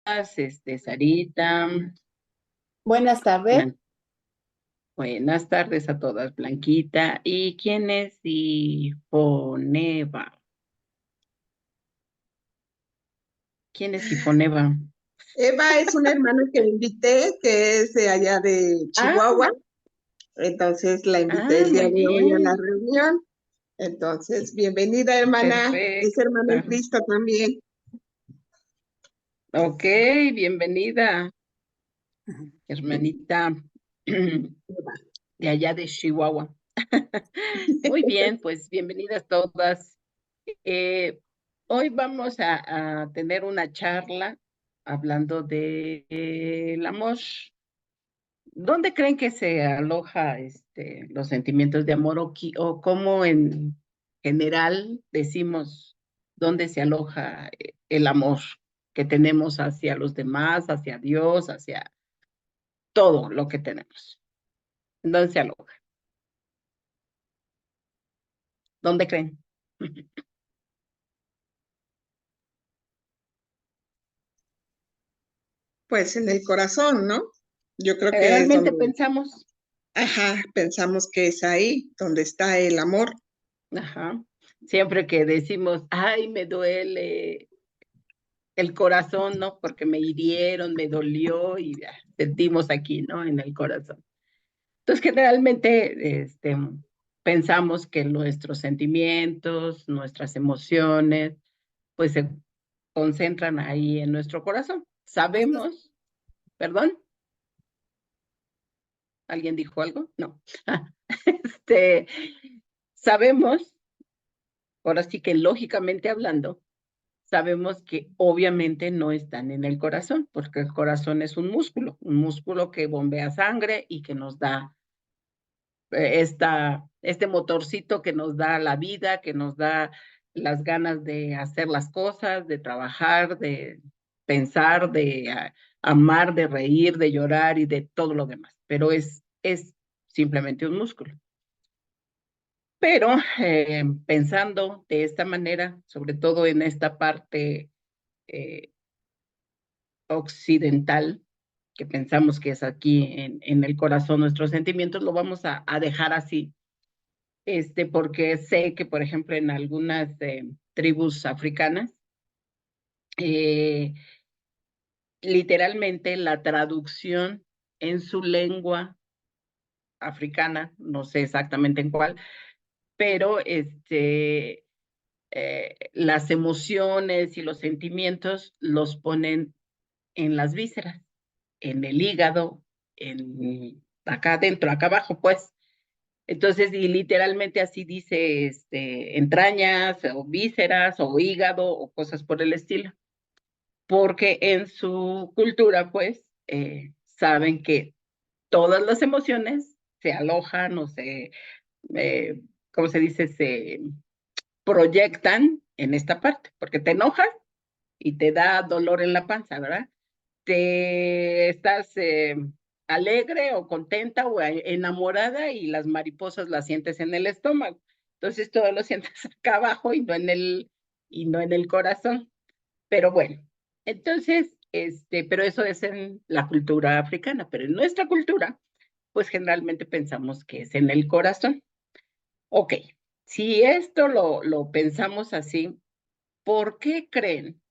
Sarita. Buenas tardes. Blan- Buenas tardes a todas, Blanquita. ¿Y quién es Ifoneva? ¿Quién es Ifoneva? Eva es una hermana que invité, que es de allá de Ah, Chihuahua. Entonces la invité el día muy de hoy a la bien. reunión. Entonces, bienvenida, hermana. Es Perfecto. hermana en Cristo también. Ok, bienvenida, hermanita de allá de Chihuahua. Muy bien, pues bienvenidas todas. Eh, Hoy vamos a tener una charla hablando de el amor. ¿Dónde creen que se aloja los sentimientos de amor o cómo en general decimos dónde se aloja el amor que tenemos hacia los demás, hacia Dios, hacia todo lo que tenemos? ¿Dónde se aloja? ¿Dónde creen? Pues en el corazón, ¿no? Yo creo que es Generalmente donde, pensamos, ajá, pensamos que es ahí donde está el amor. ajá, siempre que decimos, ay, me duele el corazón, ¿no? Porque me hirieron, me dolió y sentimos aquí, ¿no? En el corazón. Entonces, generalmente, pensamos que nuestros sentimientos, nuestras emociones, pues se concentran ahí en nuestro corazón. Sabemos, perdón, ¿alguien dijo algo? No. Este, sabemos, ahora sí que lógicamente hablando, sabemos que obviamente no están en el corazón, porque el corazón es un músculo que bombea sangre y que nos da este motorcito que nos da la vida, que nos da las ganas de hacer las cosas, de trabajar, de pensar, de amar, de reír, de llorar y de todo lo demás. Pero es simplemente un músculo. Pero pensando de esta manera, sobre todo en esta parte eh, occidental, que pensamos que es aquí en el corazón nuestros sentimientos, lo vamos a dejar así, porque sé que, por ejemplo, en algunas tribus africanas, eh, literalmente la traducción en su lengua africana, no sé exactamente en cuál, pero las emociones y los sentimientos los ponen en las vísceras, en el hígado, acá adentro, acá abajo, pues. Entonces, y literalmente así dice, entrañas o vísceras o hígado o cosas por el estilo, porque en su cultura, pues, saben que todas las emociones se alojan o eh, ¿cómo se dice? Se proyectan en esta parte, porque te enojas y te da dolor en la panza, ¿verdad? Te estás alegre o contenta o enamorada y las mariposas las sientes en el estómago. Entonces todo lo sientes acá abajo y no en el corazón. Pero bueno, entonces, pero eso es en la cultura africana, pero en nuestra cultura, pues generalmente pensamos que es en el corazón. Ok, si esto lo pensamos así, ¿por qué creen?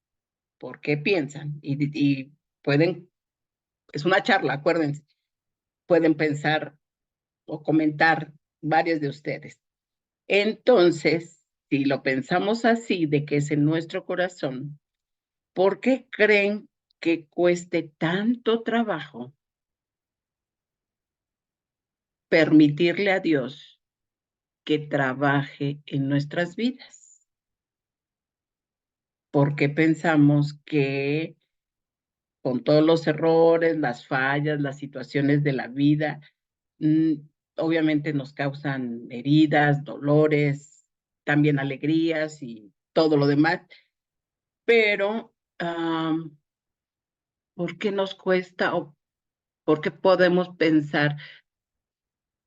¿Por qué piensan? Y pueden, es una charla, acuérdense, pueden pensar o comentar varios de ustedes. Entonces, si lo pensamos así, de que es en nuestro corazón, ¿por qué creen que cueste tanto trabajo permitirle a Dios que trabaje en nuestras vidas? ¿Por qué pensamos que con todos los errores, las fallas, las situaciones de la vida, mm, obviamente nos causan heridas, dolores, también alegrías y todo lo demás, pero ¿por qué nos cuesta o por qué podemos pensar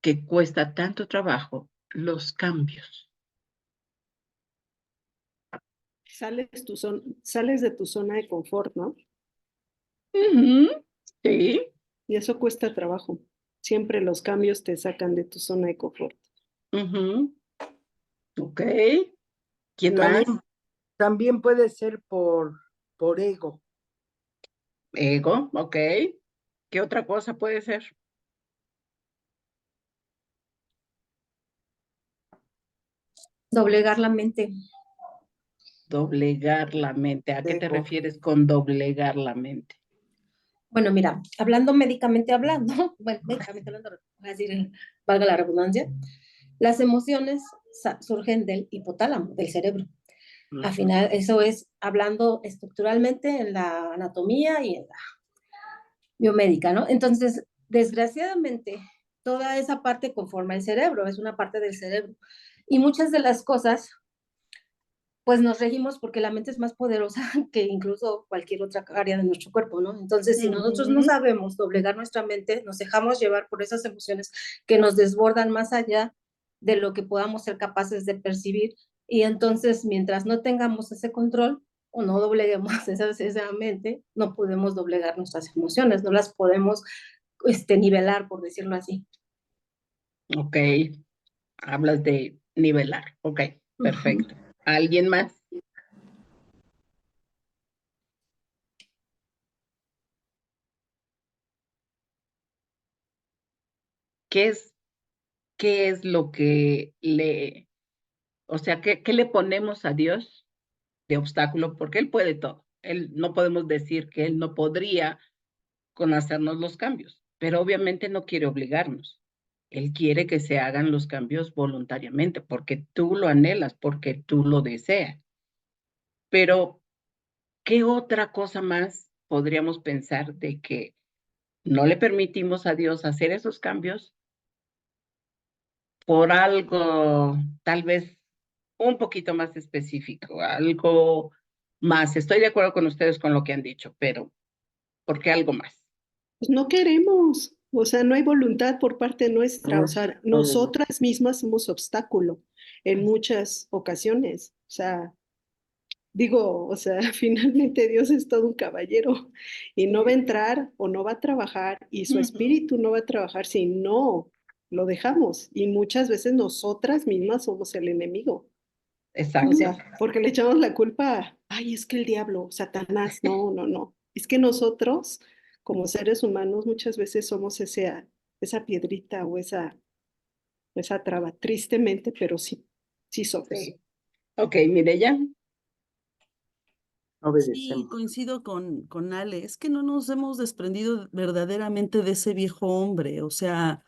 que cuesta tanto trabajo los cambios? Sales de tu zona de confort, ¿no? Ujú, sí. Y eso cuesta trabajo. Siempre los cambios te sacan de tu zona de confort. Ujú, ok. ¿Quién más? También puede ser por ego. Ego, ok. ¿Qué otra cosa puede ser? Doblegar la mente. Doblegar la mente. ¿A qué te Ego. refieres con doblegar la mente? Bueno, mira, hablando médicamente hablando, bueno, médicamente hablando, voy a decir, valga la redundancia, las emociones surgen del hipotálamo, del cerebro. Al final, eso es hablando estructuralmente en la anatomía y en la biomédica, ¿no? Entonces, desgraciadamente, toda esa parte conforma el cerebro, es una parte del cerebro. Y muchas de las cosas, pues nos regimos porque la mente es más poderosa que incluso cualquier otra área de nuestro cuerpo, ¿no? Entonces, si nosotros no sabemos doblegar nuestra mente, nos dejamos llevar por esas emociones que nos desbordan más allá de lo que podamos ser capaces de percibir. Y entonces, mientras no tengamos ese control o no dobleguemos esa mente, no podemos doblegar nuestras emociones, no las podemos nivelar, por decirlo así. Ok. Hablas de nivelar. Ok, perfecto. ¿Alguien más? ¿Qué es, qué es lo que le, o sea, qué le ponemos a Dios de obstáculo? Porque Él puede todo. Él no podemos decir que Él no podría con hacernos los cambios, pero obviamente no quiere obligarnos. Él quiere que se hagan los cambios voluntariamente, porque tú lo anhelas, porque tú lo deseas. Pero, ¿qué otra cosa más podríamos pensar de que no le permitimos a Dios hacer esos cambios por algo tal vez un poquito más específico, algo más? Estoy de acuerdo con ustedes con lo que han dicho, pero ¿por qué algo más? Pues no queremos, o sea, no hay voluntad por parte nuestra, o sea, nosotras mismas somos obstáculo en muchas ocasiones, o sea, digo, o sea, finalmente Dios es todo un caballero y no va a entrar o no va a trabajar y su espíritu no va a trabajar si no lo dejamos y muchas veces nosotras mismas somos el enemigo. O Exacto. sea, porque le echamos la culpa, ay, es que el diablo, Satanás, no, no, no. Es que nosotros, como seres humanos, muchas veces somos esa piedrita o esa traba, tristemente, pero sí, sí somos. Sí. Ok, Mireya. Sí, Obedecemos. coincido con Ale, es que no nos hemos desprendido verdaderamente de ese viejo hombre, o sea,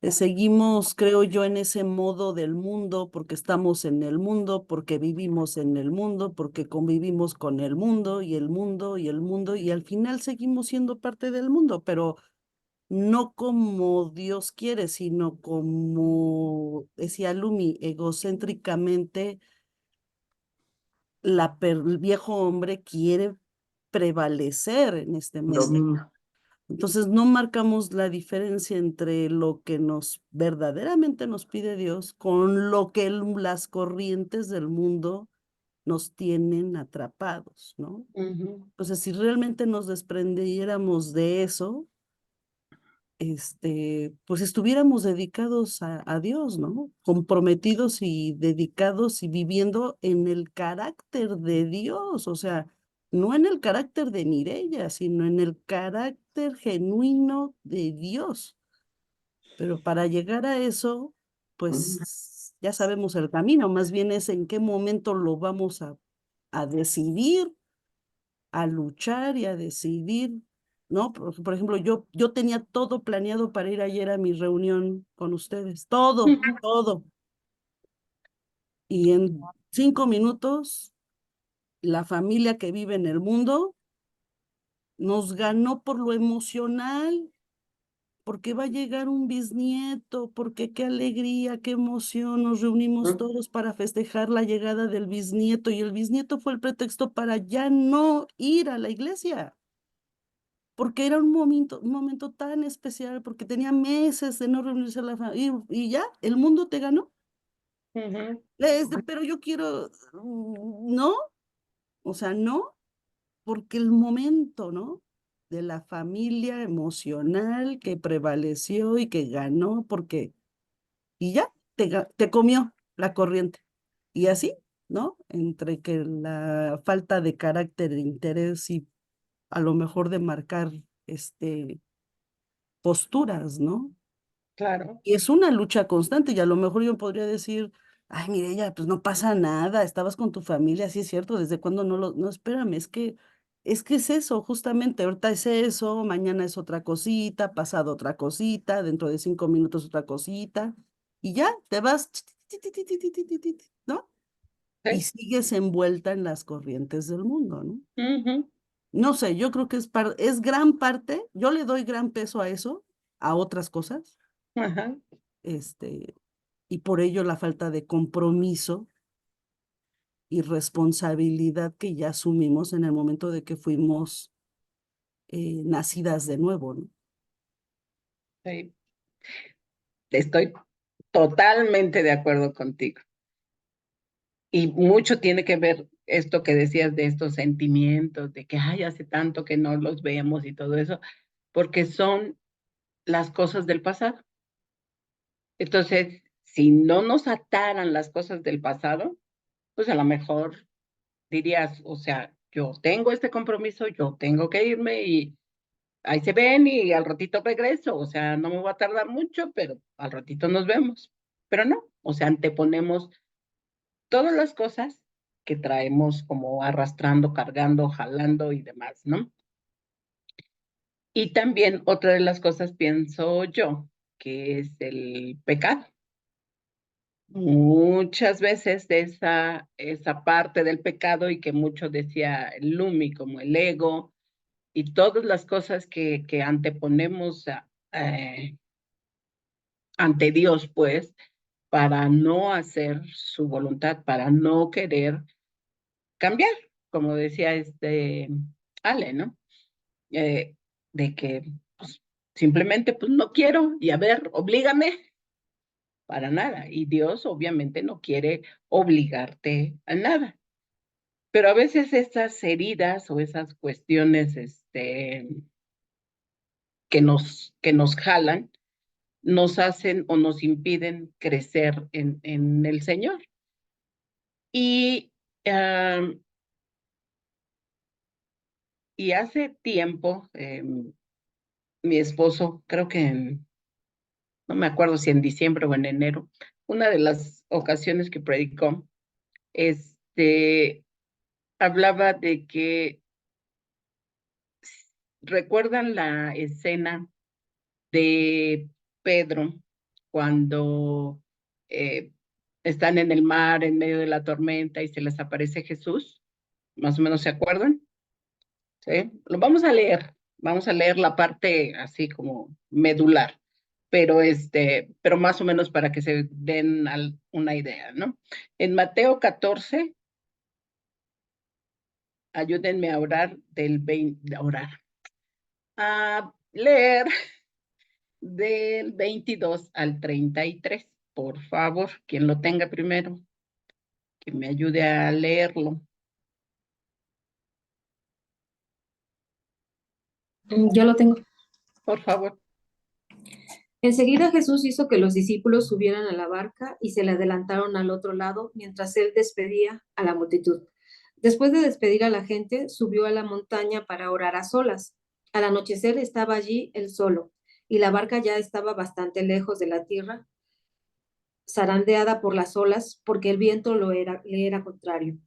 seguimos, creo yo, en ese modo del mundo, porque estamos en el mundo, porque vivimos en el mundo, porque convivimos con el mundo y el mundo y el mundo, y al final seguimos siendo parte del mundo, pero no como Dios quiere, sino como decía Lumi, egocéntricamente el viejo hombre quiere prevalecer en este mundo. Dominio. Entonces no marcamos la diferencia entre lo que nos verdaderamente nos pide Dios con lo que las corrientes del mundo nos tienen atrapados, ¿no? Entonces, si realmente nos desprendiéramos de eso, pues estuviéramos dedicados a Dios, ¿no? Comprometidos y dedicados y viviendo en el carácter de Dios, o sea, no en el carácter de Mireya, sino en el carácter genuino de Dios. Pero para llegar a eso, pues ya sabemos el camino, más bien es en qué momento lo vamos a decidir, a luchar y a decidir, ¿no? Por ejemplo, yo tenía todo planeado para ir ayer a mi reunión con ustedes, todo, todo. Y en 5 minutos, la familia que vive en el mundo nos ganó por lo emocional, porque va a llegar un bisnieto, porque qué alegría, qué emoción, nos reunimos todos para festejar la llegada del bisnieto y el bisnieto fue el pretexto para ya no ir a la iglesia. Porque era un momento tan especial, porque tenía meses de no reunirse a la familia, y ya, el mundo te ganó. Pero yo quiero, no, o sea, no, porque el momento, ¿no? de la familia emocional que prevaleció y que ganó porque, y ya, te comió la corriente. Y así, ¿no? Entre que la falta de carácter, de interés y a lo mejor de marcar posturas, ¿no? Claro. Y es una lucha constante y a lo mejor yo podría decir, ay, Mireya, pues no pasa nada, estabas con tu familia, sí es cierto, ¿desde cuándo no lo...? No, espérame, es que es eso, justamente, ahorita es eso, mañana es otra cosita, pasado otra cosita, dentro de 5 minutos otra cosita, y ya, te vas, ¿no? Y Sí. sigues envuelta en las corrientes del mundo, ¿no? Ujú. No sé, yo creo que es gran parte, yo le doy gran peso a eso, a otras cosas, Ajá. este, y por ello la falta de compromiso y responsabilidad que ya asumimos en el momento de que fuimos nacidas de nuevo, ¿no? Sí. Estoy totalmente de acuerdo contigo. Y mucho tiene que ver esto que decías de estos sentimientos, de que, ay, hace tanto que no los vemos y todo eso, porque son las cosas del pasado. Entonces, si no nos ataran las cosas del pasado, pues a lo mejor dirías, o sea, yo tengo este compromiso, yo tengo que irme y ahí se ven y al ratito regreso, o sea, no me voy a tardar mucho, pero al ratito nos vemos. Pero no, o sea, anteponemos todas las cosas que traemos como arrastrando, cargando, jalando y demás, ¿no? Y también otra de las cosas pienso yo, que es el pecado. Muchas veces de esa parte del pecado y que mucho decía el Lumi, como el ego y todas las cosas que anteponemos ante Dios, pues, para no hacer su voluntad, para no querer cambiar, como decía Ale, ¿no? Eh, de que pues, simplemente pues no quiero y a ver, oblígame para nada. Y Dios obviamente no quiere obligarte a nada. Pero a veces esas heridas o esas cuestiones que nos jalan, nos hacen o nos impiden crecer en el Señor. Y, ah, y hace tiempo, mi esposo, creo que no me acuerdo si en diciembre o en enero, una de las ocasiones que predicó, hablaba de que recuerdan la escena de Pedro cuando eh, están en el mar en medio de la tormenta y se les aparece Jesús, más o menos se acuerdan, ¿sí? Lo vamos a leer la parte así como medular, pero más o menos para que se den una idea, ¿no? En Mateo 14, ayúdenme a orar a leer del 22 al 33, por favor, quien lo tenga primero, que me ayude a leerlo, Yo lo tengo. por favor. Enseguida Jesús hizo que los discípulos subieran a la barca y se le adelantaron al otro lado mientras él despedía a la multitud. Después de despedir a la gente, subió a la montaña para orar a solas. Al anochecer estaba allí él solo, y la barca ya estaba bastante lejos de la tierra, zarandeada por las olas, porque el viento le era contrario.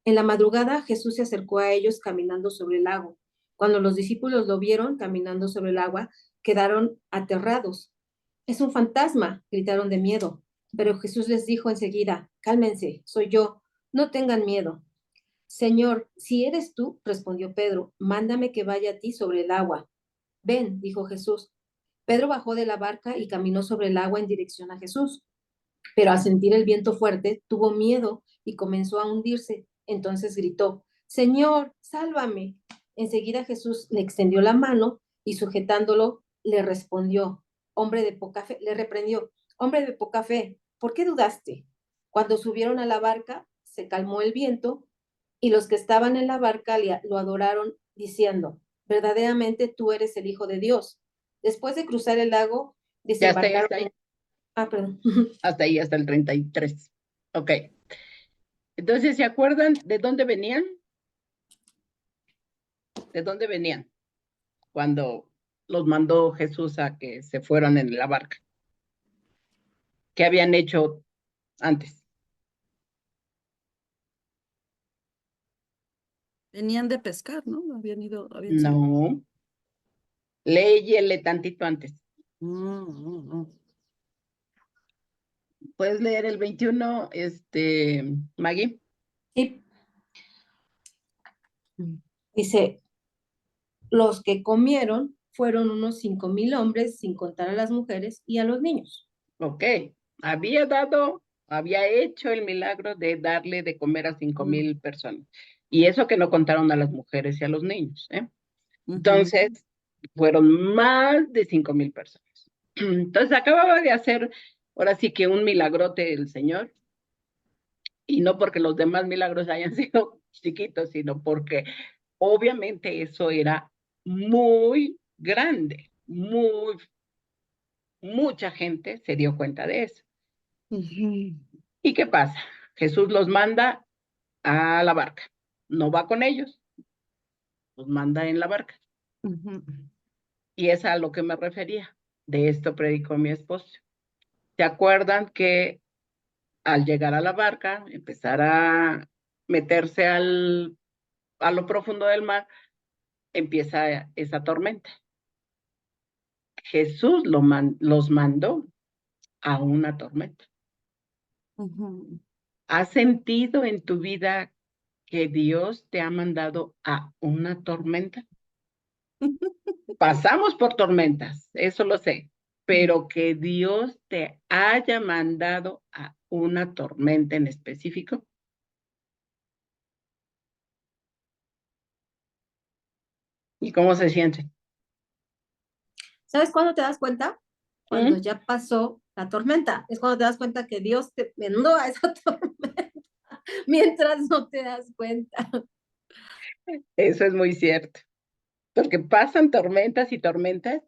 En la madrugada Jesús se acercó a ellos caminando sobre el lago. Cuando los discípulos lo vieron caminando sobre el agua, quedaron aterrados. Es un fantasma, gritaron de miedo. Pero Jesús les dijo enseguida, cálmense, soy yo, no tengan miedo. Señor, si eres tú, respondió Pedro, mándame que vaya a ti sobre el agua. Ven, dijo Jesús. Pedro bajó de la barca y caminó sobre el agua en dirección a Jesús, pero al sentir el viento fuerte, tuvo miedo y comenzó a hundirse. Entonces gritó, Señor, sálvame. Enseguida Jesús le extendió la mano y sujetándolo, le reprendió, hombre de poca fe, ¿por qué dudaste? Cuando subieron a la barca, se calmó el viento y los que estaban en la barca lo adoraron diciendo, verdaderamente tú eres el Hijo de Dios. Después de cruzar el lago, Ya está desembarcaron. ahí, Ah, perdón. hasta ahí, hasta el 33. Ok. Entonces, ¿se acuerdan de dónde venían? ¿De dónde venían cuando los mandó Jesús a que se fueran en la barca? ¿Qué habían hecho antes? Venían de pescar, ¿no? Habían salido. No, léyele tantito antes. Mm. ¿Puedes leer el 21, Maggie? Sí, Mm. dice, los que comieron fueron unos 5,000 hombres, sin contar a las mujeres y a los niños. Ok, había hecho el milagro de darle de comer a 5,000 personas. Y eso que no contaron a las mujeres y a los niños, ¿eh? Entonces, fueron más de 5,000 personas. Entonces, acababa de hacer, ahora sí que un milagrote el Señor, y no porque los demás milagros hayan sido chiquitos, sino porque obviamente eso era muy grande, mucha gente se dio cuenta de eso. Ujú. ¿Y qué pasa? Jesús los manda a la barca, no va con ellos, los manda en la barca. Ujú. Y es a lo que me refería. De esto predicó mi esposo. ¿Se acuerdan que al llegar a la barca, empezar a meterse a lo profundo del mar, empieza esa tormenta? Jesús los mandó a una tormenta. Ujú. ¿Has sentido en tu vida que Dios te ha mandado a una tormenta? Pasamos por tormentas, eso lo sé, pero que Dios te haya mandado a una tormenta en específico. ¿Y cómo se siente? ¿Sabes cuándo te das cuenta? Cuando ¿Mm? ya pasó la tormenta. Es cuando te das cuenta que Dios te mandó a esa tormenta, mientras no te das cuenta. Eso es muy cierto, porque pasan tormentas y tormentas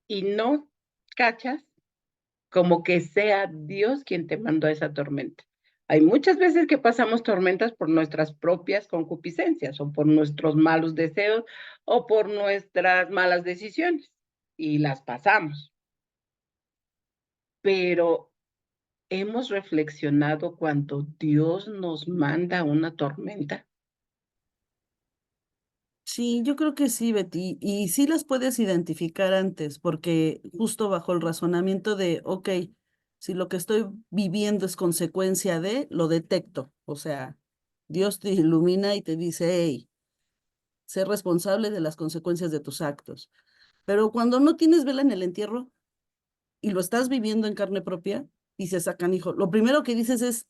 y no cachas como que sea Dios quien te mandó a esa tormenta. Hay muchas veces que pasamos tormentas por nuestras propias concupiscencias o por nuestros malos deseos o por nuestras malas decisiones y las pasamos. Pero hemos reflexionado cuando Dios nos manda una tormenta. Sí, yo creo que sí, Betty, y sí las puedes identificar antes, porque justo bajo el razonamiento de, ok, si lo que estoy viviendo es consecuencia de, lo detecto, o sea, Dios te ilumina y te dice, hey, sé responsable de las consecuencias de tus actos. Pero cuando no tienes vela en el entierro y lo estás viviendo en carne propia, dices, sacan hijo, lo primero que dices es,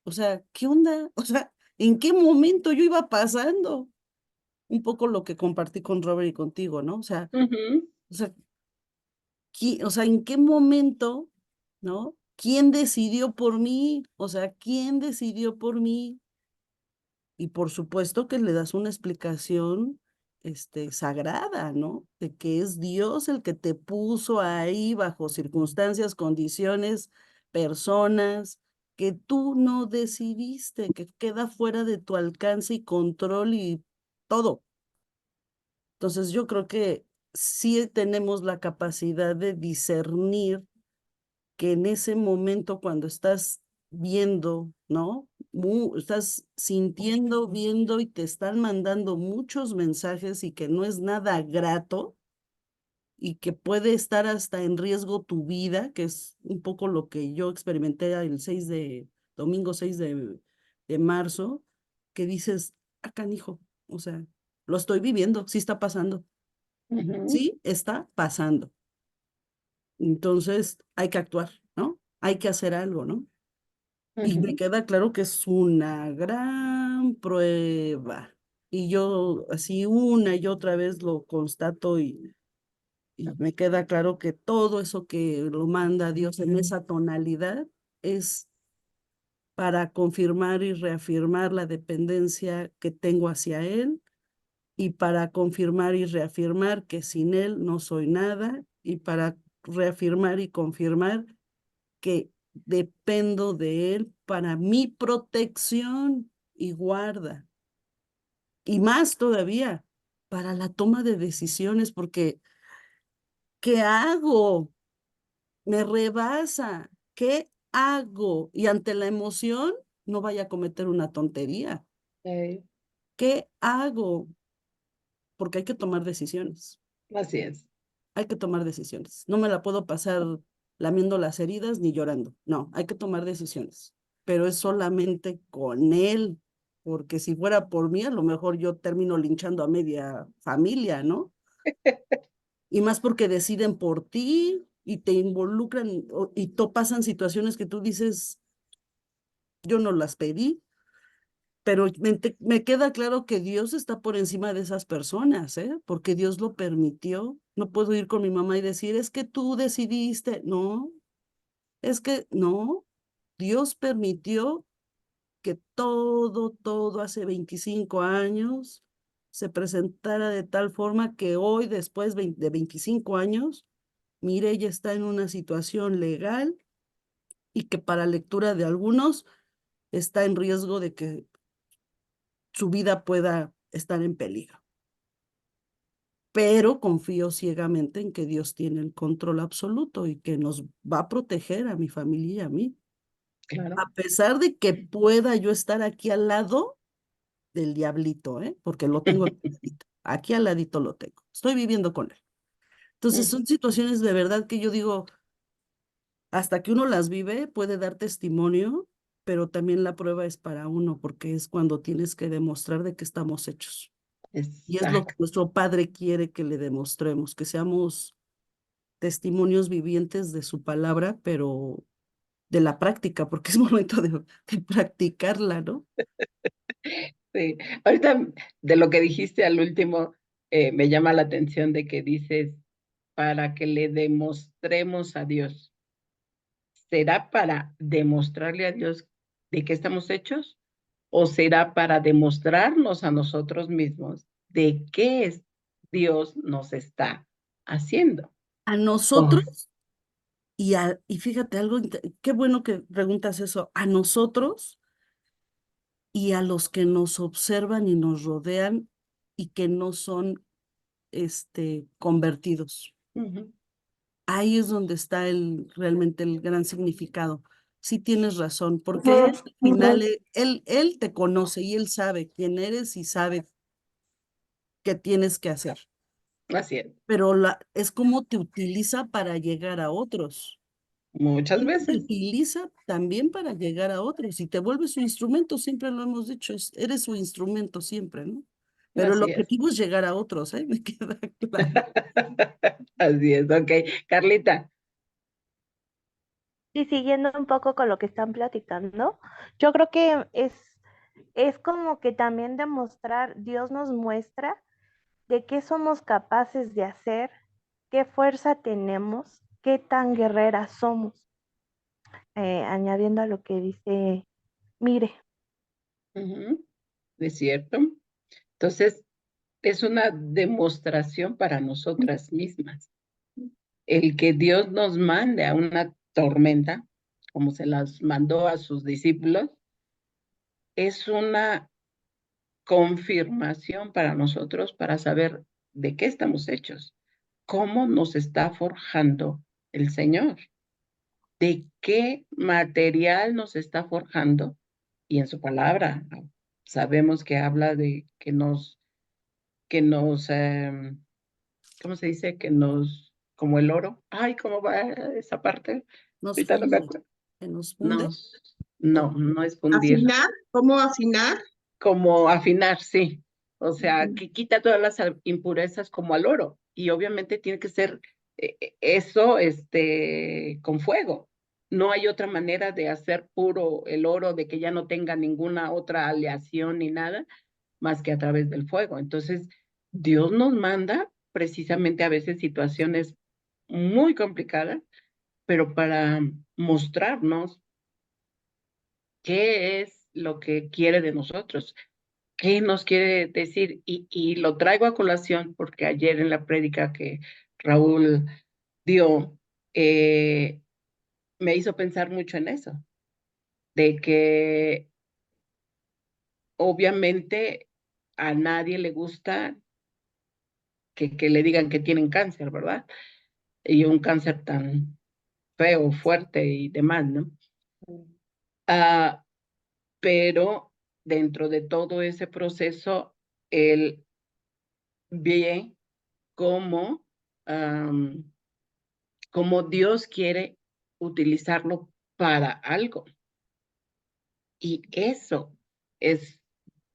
o sea, ¿qué onda? O sea, ¿en qué momento yo iba pasando? Un poco lo que compartí con Robert y contigo, ¿no? Ujú, O sea, o sea, ¿en qué momento, ¿no? ¿Quién decidió por mí? O sea, ¿quién decidió por mí? Y por supuesto que le das una explicación, sagrada, ¿no? De que es Dios el que te puso ahí bajo circunstancias, condiciones, personas que tú no decidiste, que queda fuera de tu alcance y control y todo. Entonces yo creo que sí tenemos la capacidad de discernir que en ese momento cuando estás viendo, ¿no? Estás sintiendo, viendo y te están mandando muchos mensajes y que no es nada grato y que puede estar hasta en riesgo tu vida, que es un poco lo que yo experimenté el domingo 6 de marzo, que dices, ah, canijo, o sea, lo estoy viviendo, sí está pasando. ujú, Sí, está pasando. Entonces hay que actuar, ¿no? Hay que hacer algo, ¿no? Y me ujú, queda claro que es una gran prueba. Y yo así una y otra vez lo constato y me queda claro que todo eso que lo manda Dios en esa tonalidad es para confirmar y reafirmar la dependencia que tengo hacia Él y para confirmar y reafirmar que sin Él no soy nada, y para reafirmar y confirmar que dependo de Él para mi protección y guarda. Y más todavía, para la toma de decisiones, porque ¿qué hago? Me rebasa. ¿Qué hago? Y ante la emoción, no vaya a cometer una tontería. ¿Qué hago? Porque hay que tomar decisiones. Así es. Hay que tomar decisiones. No me la puedo pasar lamiendo las heridas ni llorando. No, hay que tomar decisiones. Pero es solamente con él, porque si fuera por mí, a lo mejor yo termino linchando a media familia, ¿no? Y más porque deciden por ti y te involucran y pasan situaciones que tú dices, yo no las pedí, pero me queda claro que Dios está por encima de esas personas, ¿eh? Porque Dios lo permitió. No puedo ir con mi mamá y decir, es que tú decidiste. No, es que no. Dios permitió que todo hace 25 años se presentara de tal forma que hoy, después de 25 años, Mireya está en una situación legal y que para lectura de algunos está en riesgo de que su vida pueda estar en peligro. Pero confío ciegamente en que Dios tiene el control absoluto y que nos va a proteger a mi familia y a mí. Claro. A pesar de que pueda yo estar aquí al lado del diablito, ¿eh? Porque lo tengo aquí al ladito lo tengo. Estoy viviendo con él. Entonces son situaciones de verdad que yo digo, hasta que uno las vive, puede dar testimonio, pero también la prueba es para uno, porque es cuando tienes que demostrar de qué estamos hechos. Y es lo que Exacto. nuestro Padre quiere que le demostremos, que seamos testimonios vivientes de su palabra, pero de la práctica, porque es momento de practicarla, ¿no? Sí. Ahorita de lo que dijiste al último, me llama la atención de que dices, para que le demostremos a Dios. ¿Será para demostrarle a Dios de qué estamos hechos? ¿O será para demostrarnos a nosotros mismos de qué Dios nos está haciendo? A Oh, nosotros, y fíjate algo, qué bueno que preguntas eso, a nosotros y a los que nos observan y nos rodean y que no son convertidos. ujú. Ahí es donde está realmente el gran significado. Sí tienes razón, porque él, al final, él te conoce y él sabe quién eres y sabe qué tienes que hacer. Así es, Pero es como te utiliza para llegar a otros. muchas Él te veces. utiliza también para llegar a otros y te vuelves su instrumento, siempre lo hemos dicho, eres su instrumento siempre, ¿no? Pero el Así es. objetivo es llegar a otros, ¿eh? Me queda claro. Así es, ok. Carlita. Y siguiendo un poco con lo que están platicando, yo creo que es como que también demostrar, Dios nos muestra de qué somos capaces de hacer, qué fuerza tenemos, qué tan guerreras somos, añadiendo a lo que dice, mire, Ujú, es cierto. Entonces, es una demostración para nosotras mismas. El que Dios nos mande a una tormenta, como se las mandó a sus discípulos, es una confirmación para nosotros para saber de qué estamos hechos, cómo nos está forjando el Señor, de qué material nos está forjando y en su palabra sabemos que habla de que nos, ¿cómo se dice? Que nos, como el oro. Ay, ¿cómo va esa parte? Nos Ahorita no me funde, acuerdo. que nos funde. Nos, no, no es fundir, Afinar, ¿cómo afinar? como afinar, sí. O sea, Ujú. que quita todas las impurezas como al oro. Y obviamente tiene que ser eso, con fuego. No hay otra manera de hacer puro el oro, de que ya no tenga ninguna otra aleación ni nada, más que a través del fuego. Entonces, Dios nos manda precisamente a veces situaciones muy complicadas, pero para mostrarnos qué es lo que quiere de nosotros, ¿qué nos quiere decir? Y lo traigo a colación porque ayer en la prédica que Raúl dio, me hizo pensar mucho en eso, de que obviamente a nadie le gusta que le digan que tienen cáncer, ¿verdad? Y un cáncer tan feo, fuerte y demás, ¿no? Ah, pero dentro de todo ese proceso, él ve cómo, cómo Dios quiere utilizarlo para algo. Y eso es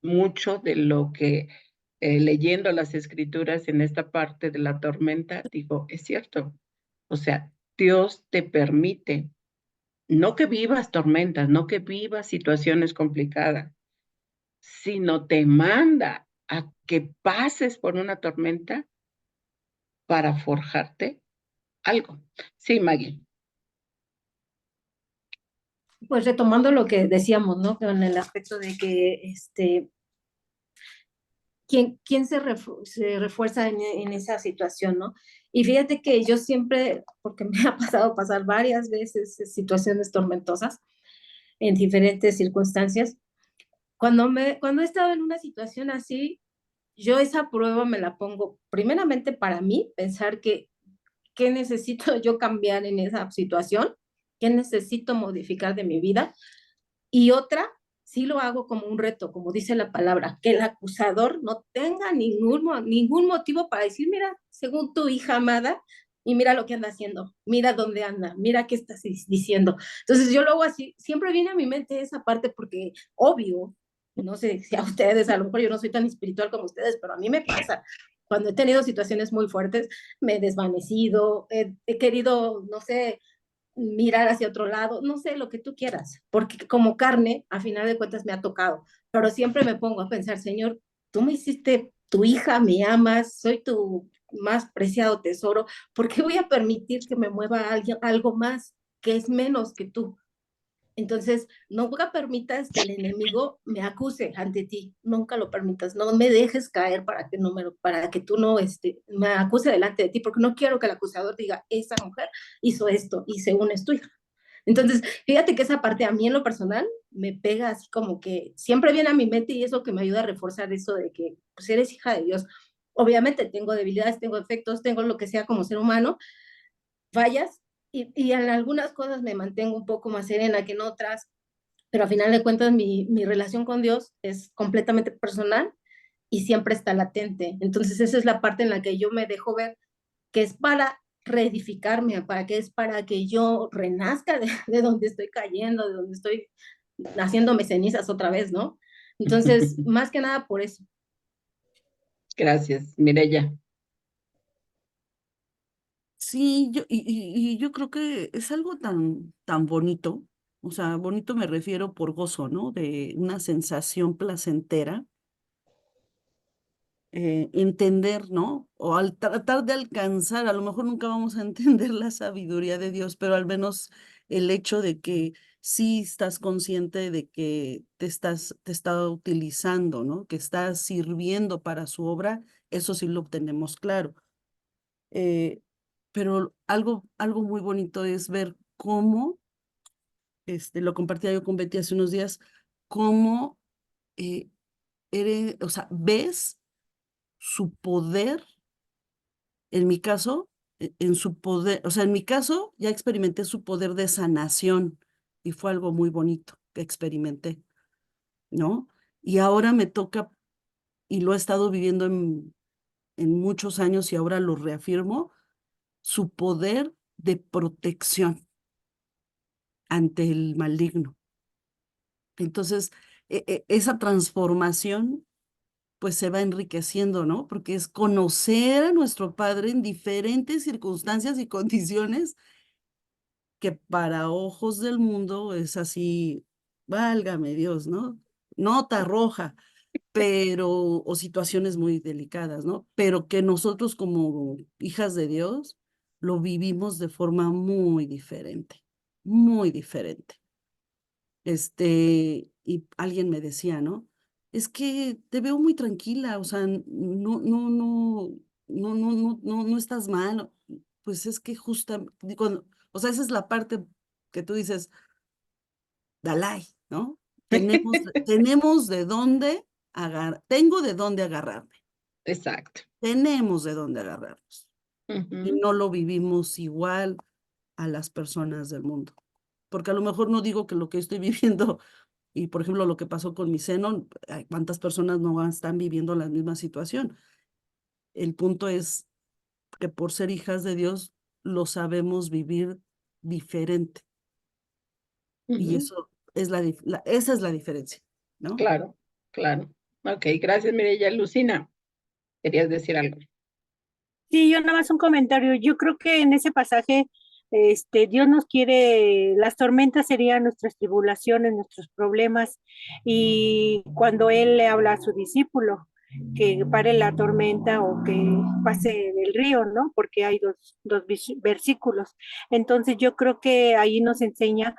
mucho de lo que leyendo las escrituras en esta parte de la tormenta, digo, es cierto. O sea, Dios te permite, no que vivas tormentas, no que vivas situaciones complicadas, sino te manda a que pases por una tormenta para forjarte algo. Sí, Maggie. Pues retomando lo que decíamos, ¿no? En el aspecto de que quién se refuerza en esa situación, ¿no? Y fíjate que yo siempre, porque me ha pasado pasar varias veces situaciones tormentosas en diferentes circunstancias, cuando he estado en una situación así, yo esa prueba me la pongo primeramente para mí, pensar que qué necesito yo cambiar en esa situación, qué necesito modificar de mi vida. Y otra, sí lo hago como un reto, como dice la palabra, que el acusador no tenga ningún motivo para decir, mira, según tu hija amada, y mira lo que anda haciendo, mira dónde anda, mira qué estás diciendo. Entonces yo lo hago así, siempre viene a mi mente esa parte porque obvio, no sé si a ustedes, a lo mejor yo no soy tan espiritual como ustedes, pero a mí me pasa. Cuando he tenido situaciones muy fuertes, me he desvanecido, he querido, no sé, mirar hacia otro lado, no sé, lo que tú quieras, porque como carne, a final de cuentas me ha tocado, pero siempre me pongo a pensar, Señor, tú me hiciste tu hija, me amas, soy tu más preciado tesoro, ¿por qué voy a permitir que me mueva alguien, algo más que es menos que tú? Entonces, nunca permitas que el enemigo me acuse ante ti, nunca lo permitas, no me dejes caer para que, para que tú no me acuse delante de ti, porque no quiero que el acusador diga, esa mujer hizo esto y según es tu hija. Entonces, fíjate que esa parte a mí en lo personal me pega así como que siempre viene a mi mente y eso que me ayuda a reforzar eso de que pues eres hija de Dios. Obviamente tengo debilidades, tengo efectos, tengo lo que sea como ser humano, fallas, y en algunas cosas me mantengo un poco más serena que en otras, pero a final de cuentas mi relación con Dios es completamente personal y siempre está latente. Entonces esa es la parte en la que yo me dejo ver que es para reedificarme, para que es para que yo renazca de donde estoy cayendo, de donde estoy haciéndome cenizas otra vez, ¿no? Entonces, más que nada por eso. Gracias, Mireya. Sí, y yo creo que es algo tan bonito, o sea, bonito me refiero por gozo, ¿no? De una sensación placentera, entender, ¿no? O al tratar de alcanzar, a lo mejor nunca vamos a entender la sabiduría de Dios, pero al menos el hecho de que sí estás consciente de que te está utilizando, ¿no? Que estás sirviendo para su obra, eso sí lo tenemos claro. Eh, pero algo muy bonito es ver cómo, lo compartía yo con Betty hace unos días, cómo eh, o sea, ves su poder, en mi caso, en su poder, o sea, en mi caso ya experimenté su poder de sanación y fue algo muy bonito que experimenté, ¿no? Y ahora me toca, y lo he estado viviendo en muchos años y ahora lo reafirmo, su poder de protección ante el maligno. Entonces, esa transformación pues se va enriqueciendo, ¿no? Porque es conocer a nuestro Padre en diferentes circunstancias y condiciones que para ojos del mundo es así, válgame Dios, ¿no? Nota roja, pero, o situaciones muy delicadas, ¿no? Pero que nosotros como hijas de Dios lo vivimos de forma muy diferente, muy diferente. Y alguien me decía, ¿no? es que te veo muy tranquila, o sea, no estás mal. Pues es que justamente, o sea, esa es la parte que tú dices, Dalai, ¿no? Tenemos de dónde tengo de dónde agarrarme, Exacto. tenemos de dónde agarrarnos. Y Ujú. no lo vivimos igual a las personas del mundo. Porque a lo mejor no digo que lo que estoy viviendo, y por ejemplo lo que pasó con mi seno, cuántas personas no están viviendo la misma situación. El punto es que por ser hijas de Dios lo sabemos vivir diferente. Y Ujú. eso es esa es la diferencia, ¿no? Claro, claro. Ok, gracias, Mireya. Lucina, querías decir algo. Sí, yo nada más un comentario. Yo creo que en ese pasaje, Dios nos quiere, las tormentas serían nuestras tribulaciones, nuestros problemas, y cuando Él le habla a su discípulo que pare la tormenta o que pase del río, ¿no? Porque hay dos versículos. Entonces yo creo que ahí nos enseña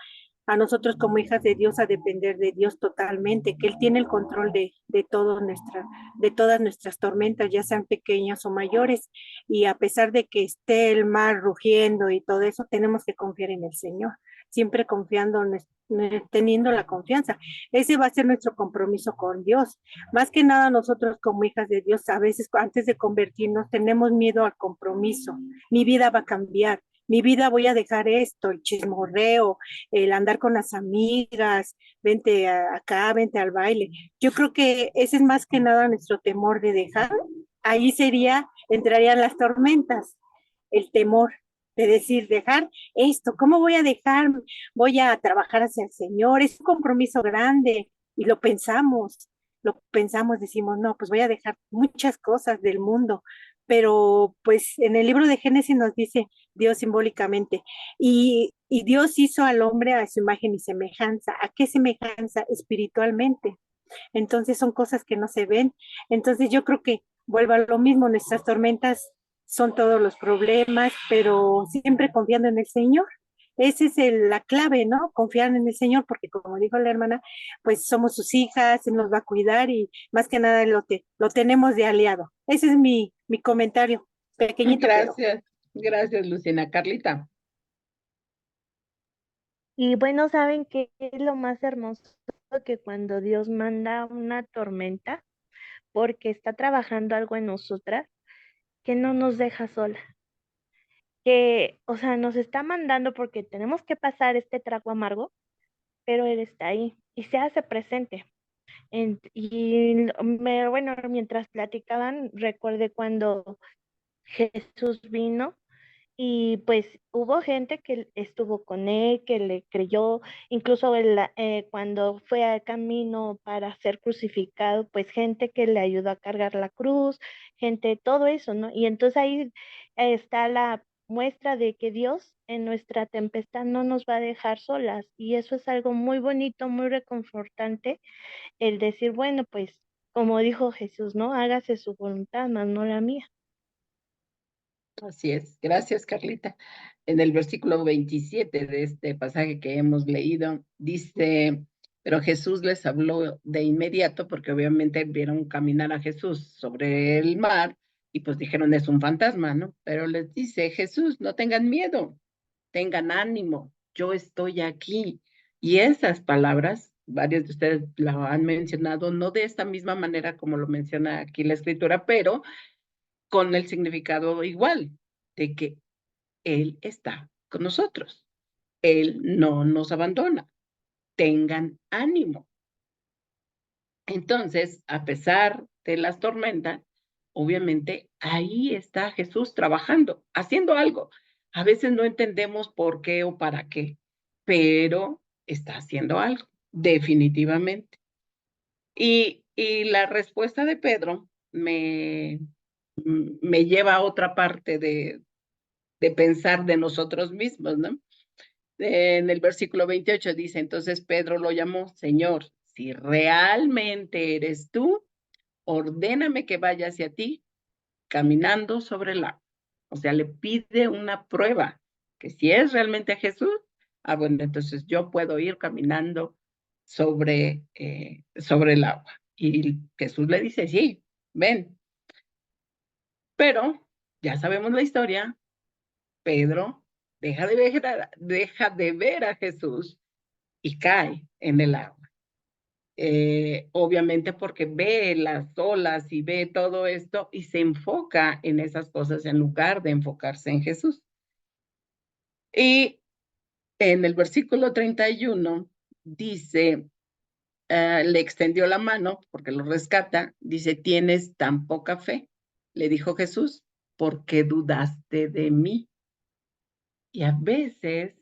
a nosotros como hijas de Dios a depender de Dios totalmente, que Él tiene el control de todas nuestras tormentas, ya sean pequeñas o mayores, y a pesar de que esté el mar rugiendo y todo eso, tenemos que confiar en el Señor, siempre confiando, teniendo la confianza. Ese va a ser nuestro compromiso con Dios. Más que nada nosotros como hijas de Dios, a veces antes de convertirnos tenemos miedo al compromiso. Mi vida va a cambiar. Mi vida voy a dejar esto, el chismorreo, el andar con las amigas, vente acá, vente al baile. Yo creo que ese es más que nada nuestro temor de dejar. Ahí entrarían las tormentas, el temor de decir, dejar esto, ¿cómo voy a dejar? Voy a trabajar hacia el Señor, es un compromiso grande y lo pensamos, decimos, no, pues voy a dejar muchas cosas del mundo, pero pues en el libro de Génesis nos dice Dios simbólicamente, y Dios hizo al hombre a su imagen y semejanza. ¿A qué semejanza? Espiritualmente. Entonces son cosas que no se ven. Entonces yo creo que vuelvo a lo mismo, nuestras tormentas son todos los problemas, pero siempre confiando en el Señor. Esa es la clave, ¿no? Confiar en el Señor, porque como dijo la hermana, pues somos sus hijas, Él nos va a cuidar y más que nada lo tenemos de aliado. Ese es mi comentario, pequeñito, pero Gracias, gracias, Lucina. Carlita. Y bueno, ¿saben qué es lo más hermoso? Que cuando Dios manda una tormenta, porque está trabajando algo en nosotras, que no nos deja sola, que, o sea, nos está mandando porque tenemos que pasar este trago amargo, pero Él está ahí y se hace presente. Bueno, mientras platicaban, recuerde cuando Jesús vino. Y pues hubo gente que estuvo con él, que le creyó, incluso cuando fue al camino para ser crucificado, pues gente que le ayudó a cargar la cruz, gente, todo eso, ¿no? Y entonces ahí está la muestra de que Dios en nuestra tempestad no nos va a dejar solas. Y eso es algo muy bonito, muy reconfortante, el decir, bueno, pues como dijo Jesús, ¿no? Hágase su voluntad, más no la mía. Así es. Gracias, Carlita. En el versículo 27 de este pasaje que hemos leído, dice, pero Jesús les habló de inmediato porque obviamente vieron caminar a Jesús sobre el mar y pues dijeron, es un fantasma, ¿no? Pero les dice, Jesús, no tengan miedo, tengan ánimo, yo estoy aquí. Y esas palabras, varios de ustedes la han mencionado, no de esta misma manera como lo menciona aquí la escritura, pero con el significado igual, de que Él está con nosotros. Él no nos abandona. Tengan ánimo. Entonces, a pesar de las tormentas, obviamente ahí está Jesús trabajando, haciendo algo. A veces no entendemos por qué o para qué, pero está haciendo algo, definitivamente. Y la respuesta de Pedro me lleva a otra parte de pensar de nosotros mismos, ¿no? En el versículo 28 dice, entonces Pedro lo llamó, Señor, si realmente eres tú, ordéname que vaya hacia ti caminando sobre el agua. O sea, le pide una prueba, que si es realmente Jesús, bueno, entonces yo puedo ir caminando sobre el agua. Y Jesús le dice, sí, ven. Pero ya sabemos la historia. Pedro deja de ver a Jesús y cae en el agua. Obviamente porque ve las olas y ve todo esto y se enfoca en esas cosas en lugar de enfocarse en Jesús. Y en el versículo 31 dice, le extendió la mano porque lo rescata, dice, ¿tienes tan poca fe? Le dijo Jesús, ¿por qué dudaste de mí? Y a veces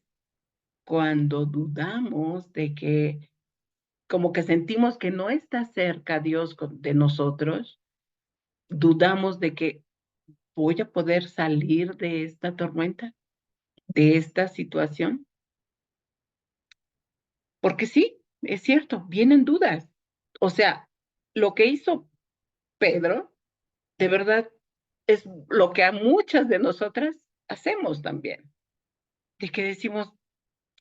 cuando dudamos de que, como que sentimos que no está cerca Dios de nosotros, dudamos de que voy a poder salir de esta tormenta, de esta situación. Porque sí, es cierto, vienen dudas. O sea, lo que hizo Pedro, de verdad, es lo que a muchas de nosotras hacemos también. De que decimos,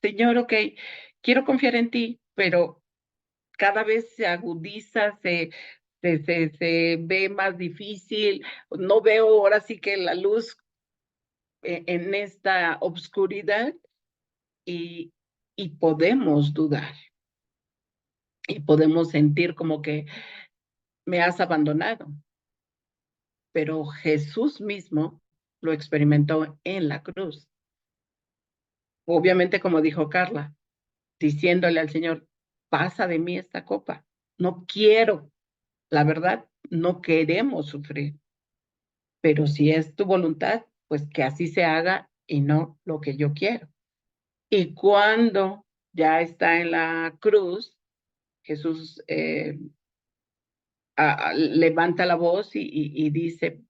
Señor, ok, quiero confiar en ti, pero cada vez se agudiza, se ve más difícil, no veo ahora sí que la luz en esta obscuridad y, y podemos dudar y podemos sentir como que me has abandonado, pero Jesús mismo lo experimentó en la cruz. Obviamente, como dijo Carla, diciéndole al Señor, pasa de mí esta copa, no quiero, la verdad, no queremos sufrir, pero si es tu voluntad, pues que así se haga y no lo que yo quiero. Y cuando ya está en la cruz, Jesús levanta la voz y dice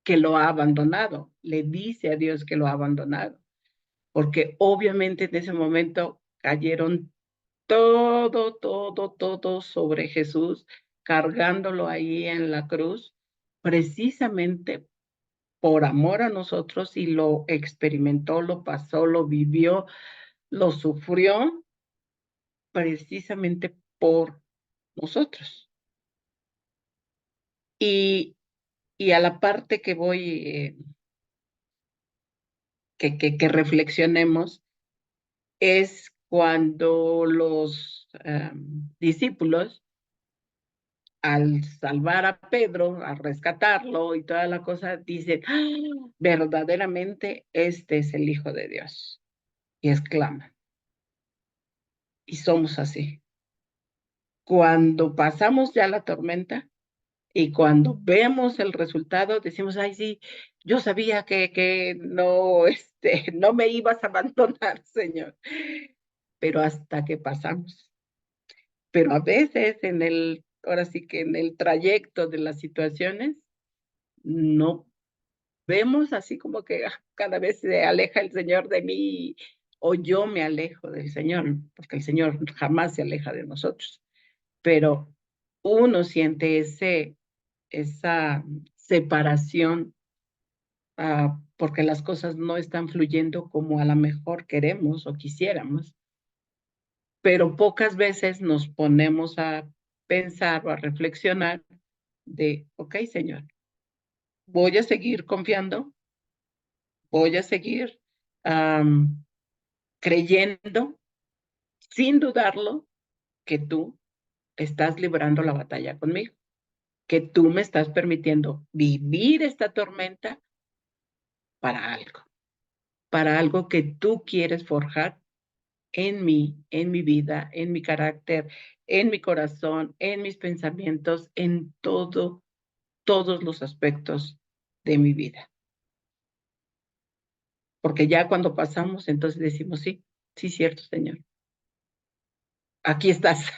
que lo ha abandonado, le dice a Dios que lo ha abandonado, porque obviamente en ese momento cayeron todo sobre Jesús, cargándolo ahí en la cruz, precisamente por amor a nosotros y lo experimentó, lo pasó, lo vivió, lo sufrió, precisamente por nosotros. Y a la parte que voy, que reflexionemos, es cuando los discípulos, al salvar a Pedro, al rescatarlo y toda la cosa, dicen, ¡ah! Verdaderamente este es el Hijo de Dios. Y exclaman. Y somos así. Cuando pasamos ya la tormenta y cuando vemos el resultado, decimos, ay, sí, yo sabía que no, no me ibas a abandonar, Señor. Pero hasta que pasamos. Pero a veces ahora sí que en el trayecto de las situaciones, no vemos así como que cada vez se aleja el Señor de mí o yo me alejo del Señor, porque el Señor jamás se aleja de nosotros. Pero uno siente esa separación porque las cosas no están fluyendo como a lo mejor queremos o quisiéramos. Pero pocas veces nos ponemos a pensar o a reflexionar de, ok, Señor, voy a seguir confiando, voy a seguir creyendo, sin dudarlo, que tú estás librando la batalla conmigo, que tú me estás permitiendo vivir esta tormenta para algo que tú quieres forjar en mí, en mi vida, en mi carácter, en mi corazón, en mis pensamientos, en todos los aspectos de mi vida. Porque ya cuando pasamos, entonces decimos, sí, sí, cierto, Señor. Aquí estás.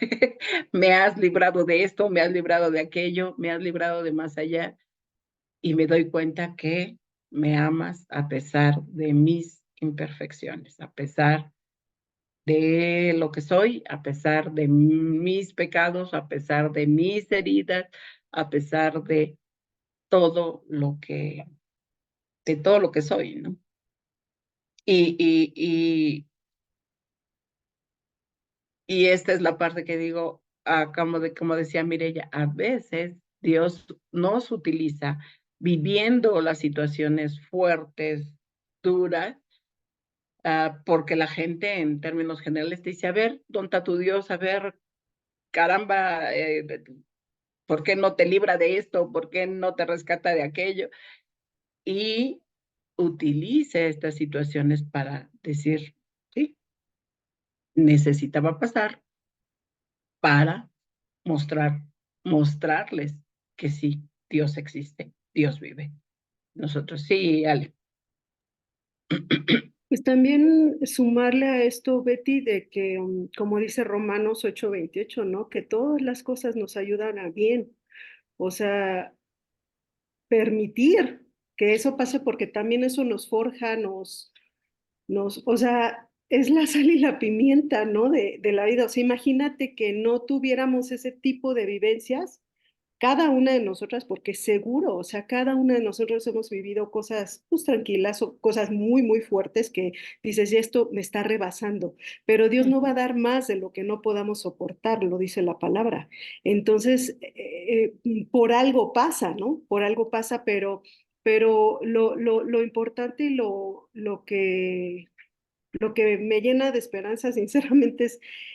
Me has librado de esto, me has librado de aquello, me has librado de más allá. Y me doy cuenta que me amas a pesar de mis imperfecciones, a pesar de lo que soy, a pesar de mis pecados, a pesar de mis heridas, a pesar de todo lo que, de todo lo que soy, ¿no? Y esta es la parte que digo, como decía Mireya, a veces Dios nos utiliza viviendo las situaciones fuertes, duras, porque la gente en términos generales dice, a ver, ¿dónde está tu Dios? A ver, caramba, ¿por qué no te libra de esto? ¿Por qué no te rescata de aquello? Y utilice estas situaciones para decir, sí, necesitaba pasar para mostrarles que sí, Dios existe, Dios vive. Nosotros sí, Ale. Pues también sumarle a esto, Betty, de que, como dice Romanos 8:28, ¿no? Que todas las cosas nos ayudan a bien. O sea, permitir que eso pase porque también eso nos forja, o sea, es la sal y la pimienta, ¿no? De la vida. O sea, imagínate que no tuviéramos ese tipo de vivencias cada una de nosotras, porque seguro, o sea, cada una de nosotros hemos vivido cosas pues tranquilas o cosas muy, muy fuertes que dices, y esto me está rebasando, pero Dios no va a dar más de lo que no podamos soportar, lo dice la palabra. Entonces, por algo pasa, ¿no? Por algo pasa, pero lo importante y lo que me llena de esperanza, sinceramente,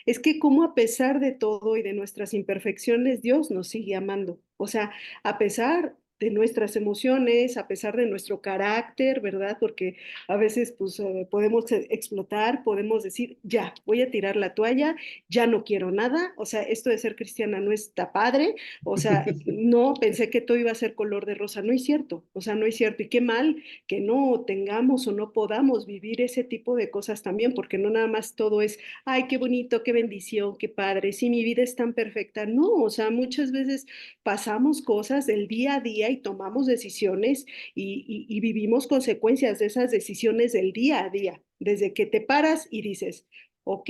es que como a pesar de todo y de nuestras imperfecciones, Dios nos sigue amando. O sea, a pesar de nuestras emociones, a pesar de nuestro carácter, ¿verdad? Porque a veces pues podemos explotar, podemos decir, ya, voy a tirar la toalla, ya no quiero nada. O sea, esto de ser cristiana no está padre. O sea, no pensé que todo iba a ser color de rosa. No es cierto. O sea, no es cierto. Y qué mal que no tengamos o no podamos vivir ese tipo de cosas también, porque no nada más todo es, ay, qué bonito, qué bendición, qué padre, sí, mi vida es tan perfecta. No, o sea, muchas veces pasamos cosas del día a día y tomamos decisiones y vivimos consecuencias de esas decisiones del día a día, desde que te paras y dices, ok,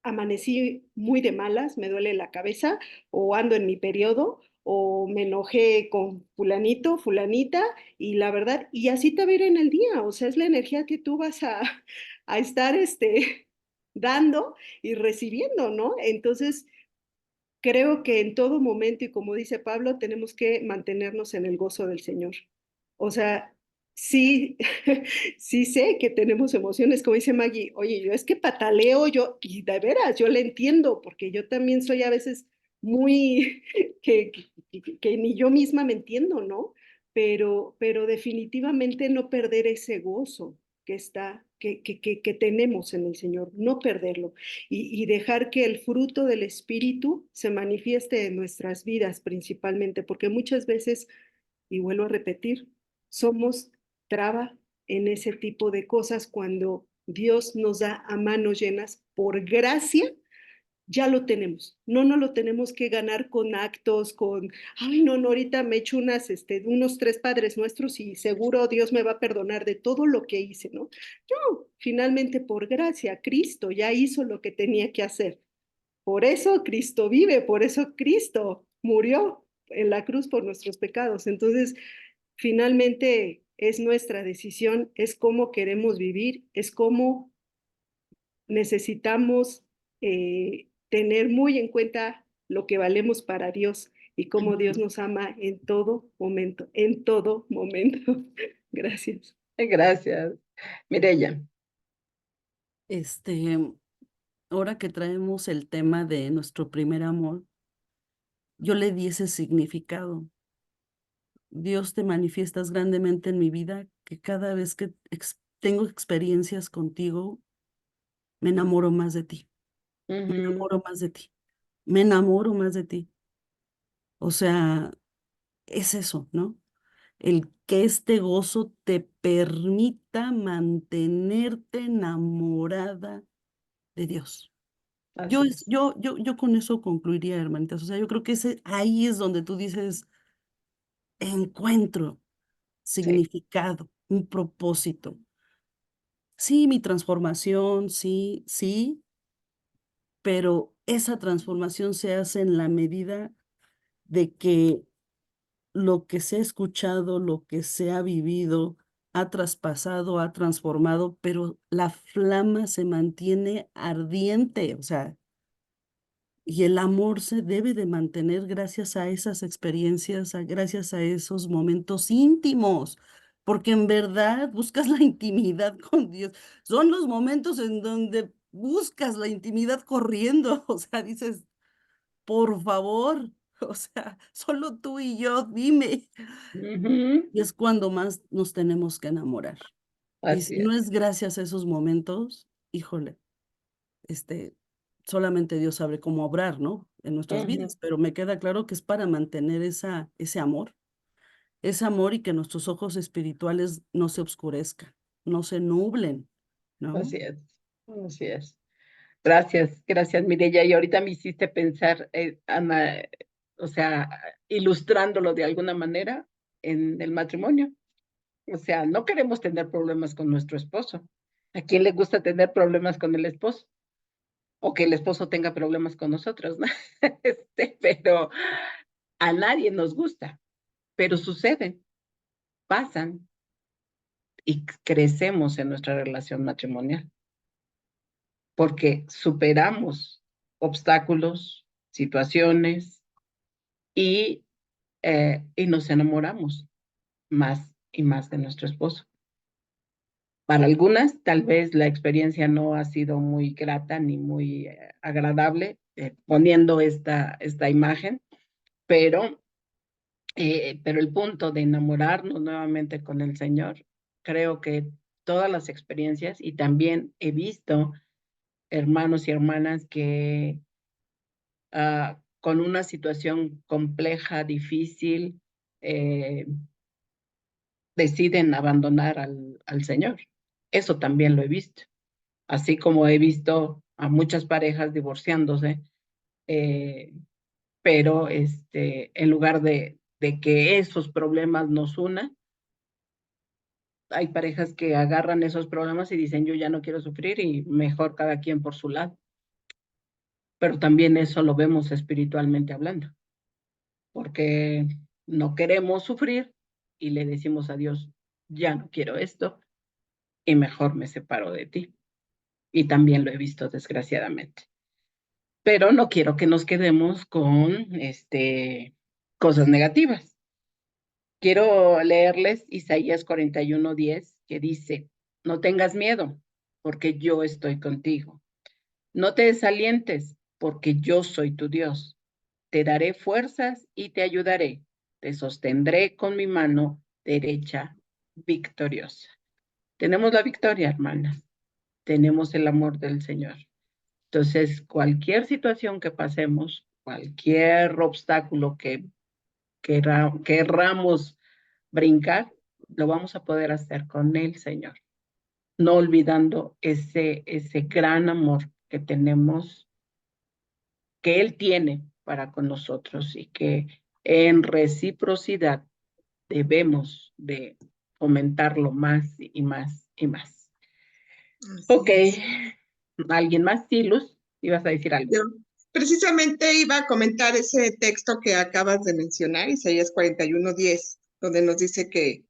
amanecí muy de malas, me duele la cabeza, o ando en mi periodo, o me enojé con fulanito, fulanita, y la verdad, y así te va a ir en el día, o sea, es la energía que tú vas a estar dando y recibiendo, ¿no? Entonces, creo que en todo momento, y como dice Pablo, tenemos que mantenernos en el gozo del Señor. O sea, sí, sí sé que tenemos emociones, como dice Maggie, oye, yo es que pataleo yo, y de veras, yo le entiendo, porque yo también soy a veces muy, que ni yo misma me entiendo, ¿no? Pero definitivamente no perder ese gozo que está, que tenemos en el Señor, no perderlo y dejar que el fruto del Espíritu se manifieste en nuestras vidas principalmente, porque muchas veces, y vuelvo a repetir, somos traba en ese tipo de cosas cuando Dios nos da a manos llenas por gracia. Ya lo tenemos, no nos lo tenemos que ganar con actos, ay, no, no, ahorita me echo unos 3 Padres Nuestros y seguro Dios me va a perdonar de todo lo que hice, ¿no? No, finalmente por gracia, Cristo ya hizo lo que tenía que hacer. Por eso Cristo vive, por eso Cristo murió en la cruz por nuestros pecados. Entonces, finalmente es nuestra decisión, es cómo queremos vivir, es cómo necesitamos tener muy en cuenta lo que valemos para Dios y cómo Dios nos ama en todo momento, en todo momento. Gracias. Gracias. Mireya. Ahora que traemos el tema de nuestro primer amor, yo le di ese significado. Dios, te manifiestas grandemente en mi vida, que cada vez que tengo experiencias contigo, me enamoro más de ti, me enamoro más de ti, me enamoro más de ti. O sea, es eso, ¿no? El que este gozo te permita mantenerte enamorada de Dios. Yo, Así es. yo con eso concluiría, hermanitas. O sea, yo creo que ahí es donde tú dices, encuentro Sí, significado, un propósito. Sí, mi transformación, sí, sí, pero esa transformación se hace en la medida de que lo que se ha escuchado, lo que se ha vivido, ha traspasado, ha transformado, pero la flama se mantiene ardiente, o sea, Y el amor se debe de mantener gracias a esas experiencias, gracias a esos momentos íntimos, porque en verdad buscas la intimidad con Dios. Son los momentos en donde buscas la intimidad corriendo, o sea, dices, por favor, o sea, solo tú y yo, dime. Ujú. Y es cuando más nos tenemos que enamorar. Y si Así no es. es gracias a esos momentos, híjole, este, solamente Dios sabe cómo obrar, ¿no? En nuestras Ujú. vidas, pero me queda claro que es para mantener ese amor y que nuestros ojos espirituales no se oscurezcan, no se nublen, ¿no? Así es. Así es. Gracias, gracias, Mireya. Y ahorita me hiciste pensar, Ana, o sea, ilustrándolo de alguna manera en el matrimonio. O sea, no queremos tener problemas con nuestro esposo. ¿A quién le gusta tener problemas con el esposo? O que el esposo tenga problemas con nosotros, ¿no? Pero a nadie nos gusta, pero suceden, pasan y crecemos en nuestra relación matrimonial, porque superamos obstáculos, situaciones y nos enamoramos más y más de nuestro esposo. Para algunas, tal vez la experiencia no ha sido muy grata ni muy agradable, poniendo esta imagen, pero el punto de enamorarnos nuevamente con el Señor, creo que todas las experiencias, y también he visto hermanos y hermanas que con una situación compleja, difícil, eh, deciden abandonar al Señor. Eso también lo he visto. Así como he visto a muchas parejas divorciándose, eh, pero en lugar de que esos problemas nos unan, hay parejas que agarran esos problemas y dicen, yo ya no quiero sufrir y mejor cada quien por su lado. Pero también eso lo vemos espiritualmente hablando, porque no queremos sufrir y le decimos a Dios, ya no quiero esto y mejor me separo de ti. Y también lo he visto desgraciadamente. Pero no quiero que nos quedemos con cosas negativas. Quiero leerles Isaías 41:10, que dice, no tengas miedo, porque yo estoy contigo. No te desalientes, porque yo soy tu Dios. Te daré fuerzas y te ayudaré. Te sostendré con mi mano derecha victoriosa. Tenemos la victoria, hermanas. Tenemos el amor del Señor. Entonces, cualquier situación que pasemos, cualquier obstáculo que querramos brincar, lo vamos a poder hacer con el Señor, no olvidando ese gran amor que tenemos, que Él tiene para con nosotros y que en reciprocidad debemos de fomentarlo más y más y más. Ok, ¿alguien más? Sí, Luz, ibas a decir algo. Yo precisamente iba a comentar ese texto que acabas de mencionar, Isaías 41:10, donde nos dice que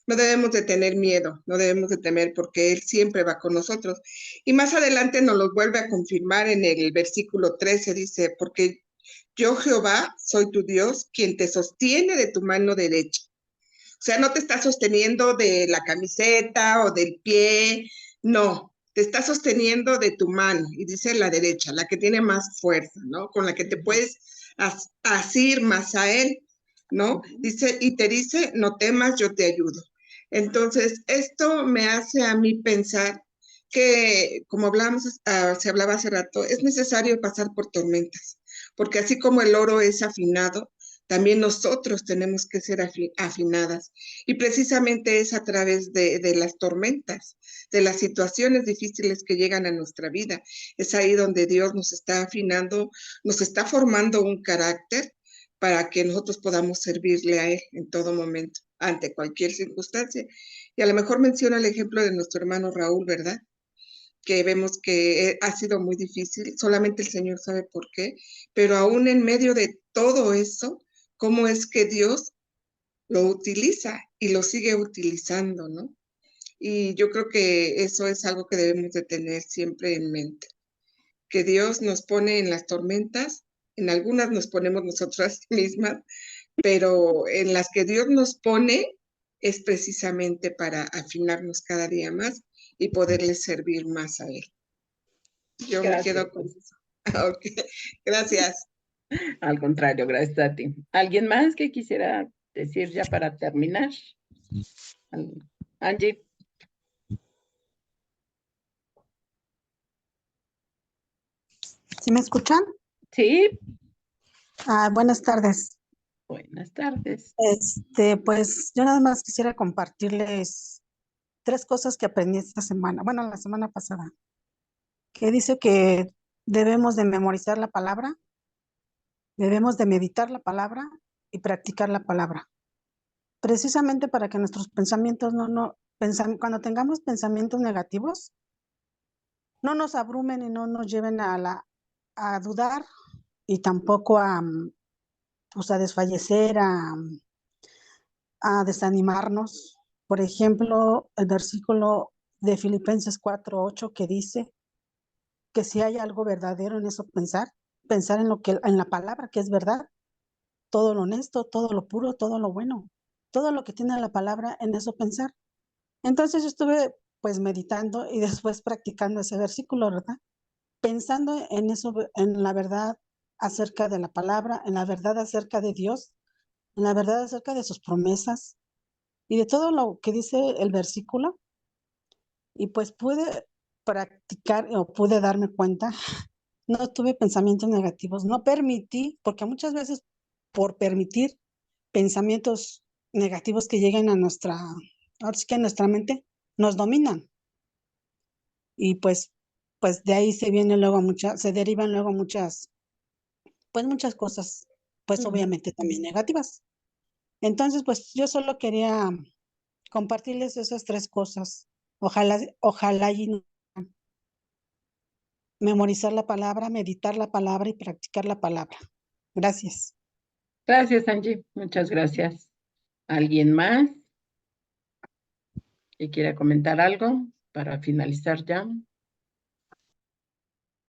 no debemos de tener miedo, no debemos de temer porque Él siempre va con nosotros. Y más adelante nos lo vuelve a confirmar en el versículo 13, dice, porque yo Jehová soy tu Dios, quien te sostiene de tu mano derecha. O sea, no te está sosteniendo de la camiseta o del pie, no, te está sosteniendo de tu mano, y dice la derecha, la que tiene más fuerza, ¿no? Con la que te puedes asir más a Él, ¿no? Dice, y te dice, no temas, yo te ayudo. Entonces, esto me hace a mí pensar que, como hablamos, se hablaba hace rato, es necesario pasar por tormentas, porque así como el oro es afinado, también nosotros tenemos que ser afinadas. Y precisamente es a través de las tormentas, de las situaciones difíciles que llegan a nuestra vida. Es ahí donde Dios nos está afinando, nos está formando un carácter para que nosotros podamos servirle a Él en todo momento, ante cualquier circunstancia. Y a lo mejor menciona el ejemplo de nuestro hermano Raúl, ¿verdad? Que vemos que ha sido muy difícil, solamente el Señor sabe por qué, pero aún en medio de todo eso, cómo es que Dios lo utiliza y lo sigue utilizando, ¿no? Y yo creo que eso es algo que debemos de tener siempre en mente, que Dios nos pone en las tormentas en algunas nos ponemos nosotras mismas, pero en las que Dios nos pone es precisamente para afinarnos cada día más y poderle servir más a Él. Yo me Gracias. quedo con eso. Ok, gracias. Al contrario, gracias a ti. ¿Alguien más que quisiera decir ya para terminar? Angie. ¿Sí me escuchan? Sí, Buenas tardes. buenas tardes. Pues yo nada más quisiera compartirles 3 cosas que aprendí esta semana, bueno, la semana pasada, que dice que debemos de memorizar la palabra, debemos de meditar la palabra y practicar la palabra, precisamente para que nuestros pensamientos cuando tengamos pensamientos negativos, no nos abrumen y no nos lleven a dudar y tampoco pues a desfallecer, a desanimarnos. Por ejemplo, el versículo de Filipenses 4:8 que dice que si hay algo verdadero en eso pensar en la palabra que es verdad, todo lo honesto, todo lo puro, todo lo bueno, todo lo que tiene la palabra, en eso pensar. Entonces yo estuve pues meditando y después practicando ese versículo, ¿verdad? Pensando en eso, en la verdad acerca de la palabra, en la verdad acerca de Dios, en la verdad acerca de sus promesas y de todo lo que dice el versículo. Y pues pude practicar o pude darme cuenta, no tuve pensamientos negativos, no permití, porque muchas veces por permitir pensamientos negativos que lleguen ahora sí que a nuestra mente, nos dominan. Y pues de ahí se derivan luego pues muchas cosas, pues obviamente también negativas. Entonces, pues yo solo quería compartirles esas 3 cosas. Ojalá y memorizar la palabra, meditar la palabra y practicar la palabra. Gracias. Gracias, Angie. Muchas gracias. ¿Alguien más que quiera comentar algo para finalizar ya?